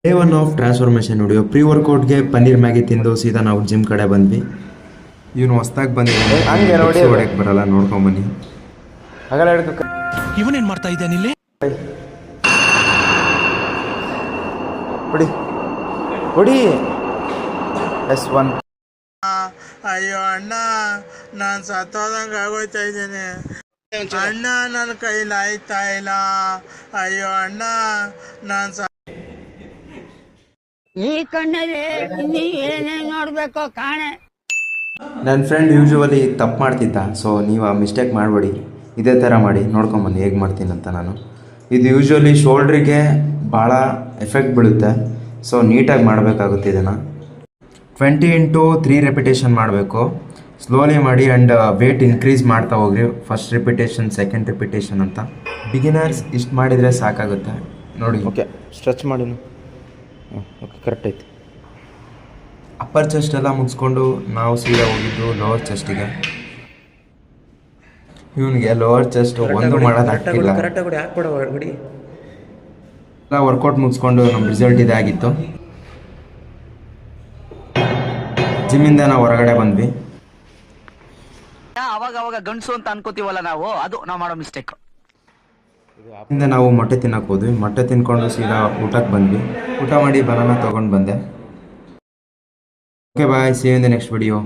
Day one of transformation video. Pre ವರ್ಕೌಟ್ಗೆ paneer Maggi ತಿಂದು ಸೀದಾ ನಾವು ಜಿಮ್ ಕಡೆ ಬಂದ್ವಿ. ಇವನು ಹೊಸ್ದಾಗಿ ಬಂದಿದ್ದಾನೆ, ಹೊಡೆಯಕ್ಕೆ ಬರಲ್ಲ, ನೋಡ್ಕೊಂಬನ್ನಿ. ಇವನೇನ್ ಮಾಡ್ತಾ ಇದ್ದಾನೆ ಇಲ್ಲಿ? ಹೊಡಿ S1. ಅಯ್ಯೋ ಅಣ್ಣ, ನಾನು ಸತ್ತೋದಂಗೆ ಆಗೋಯ್ತಾ ಇದ್ದೇನೆ ಅಣ್ಣ, ನನ್ನ ಕೈಲಿ ಆಯ್ತಾ ಇಲ್ಲ. ಅಯ್ಯೋ ಅಣ್ಣ, ನಾನು ಈ ಕಣ್ಣಲ್ಲಿ ಇನ್ನೀ ಏನೇನು ನೋಡ್ಬೇಕೋ ಕಾಣೆ. ನನ್ನ ಫ್ರೆಂಡ್ ಯೂಶುವಲಿ ತಪ್ಪು ಮಾಡ್ತಿದ್ದ, ಸೊ ನೀವು ಆ ಮಿಸ್ಟೇಕ್ ಮಾಡಬೇಡಿ, ಇದೇ ಥರ ಮಾಡಿ. ನೋಡ್ಕೊಂಬನ್ನಿ ಹೇಗೆ ಮಾಡ್ತೀನಂತ ನಾನು. ಇದು ಯೂಶ್ವಲಿ ಶೋಲ್ಡ್ರಿಗೆ ಭಾಳ ಎಫೆಕ್ಟ್ ಬೀಳುತ್ತೆ, ಸೊ ನೀಟಾಗಿ ಮಾಡಬೇಕಾಗುತ್ತೆ. ಇದನ್ನು 20 into 3 ರೆಪಿಟೇಷನ್ ಮಾಡಬೇಕು. ಸ್ಲೋಲಿ ಮಾಡಿ ಆ್ಯಂಡ್ ವೇಟ್ ಇನ್ಕ್ರೀಸ್ ಮಾಡ್ತಾ ಹೋಗ್ರಿ. ಫಸ್ಟ್ ರಿಪಿಟೇಷನ್, ಸೆಕೆಂಡ್ ರಿಪಿಟೇಷನ್ ಅಂತ. ಬಿಗಿನರ್ಸ್ ಇಷ್ಟು ಮಾಡಿದರೆ ಸಾಕಾಗುತ್ತೆ ನೋಡಿ. ಓಕೆ, ಸ್ಟ್ರೆಚ್ ಮಾಡಿ. ಓಕೆ, ಕರೆಕ್ಟ್ ಐತೆ. ಅಪ್ಪರ್ ಚೆಸ್ಟ್ ಎಲ್ಲ ಮುಗಿಸ್ಕೊಂಡು ನಾವು ಸೀದಾ ಹೋಗಿದ್ದು ಲೋವರ್ ಚೆಸ್ಟಿಗೆ. ಇವನಿಗೆ ಲೋವರ್ ಚೆಸ್ಟ್ ಒಂದು ಮಾಡೋದು ಆಗ್ತಿಲ್ಲ. ಎಲ್ಲ ವರ್ಕೌಟ್ ಮುಗಿಸ್ಕೊಂಡು ನಮ್ಮ ರಿಸಲ್ಟ್ ಇದಾಗಿತ್ತು. ಜಿಮ್ಮಿಂದ ನಾವು ಹೊರಗಡೆ ಬಂದ್ವಿ. ಅವಾಗ ಗಂಡಸು ಅಂತ ಅನ್ಕೋತೀವಲ್ಲ ನಾವು, ಅದು ನಾವು ಮಾಡೋ ಮಿಸ್ಟೇಕ್. ಇಂದ ನಾವು ಮೊಟ್ಟೆ ತಿನ್ನಕ್ಕೆ ಹೋದ್ವಿ. ಮೊಟ್ಟೆ ತಿನ್ಕೊಂಡು ಸೀದಾ ಊಟಕ್ಕೆ ಬಂದ್ವಿ. ಊಟ ಮಾಡಿ ಬನಾನ ತೊಗೊಂಡು ಬಂದೆ. Okay bye, see you in the next video.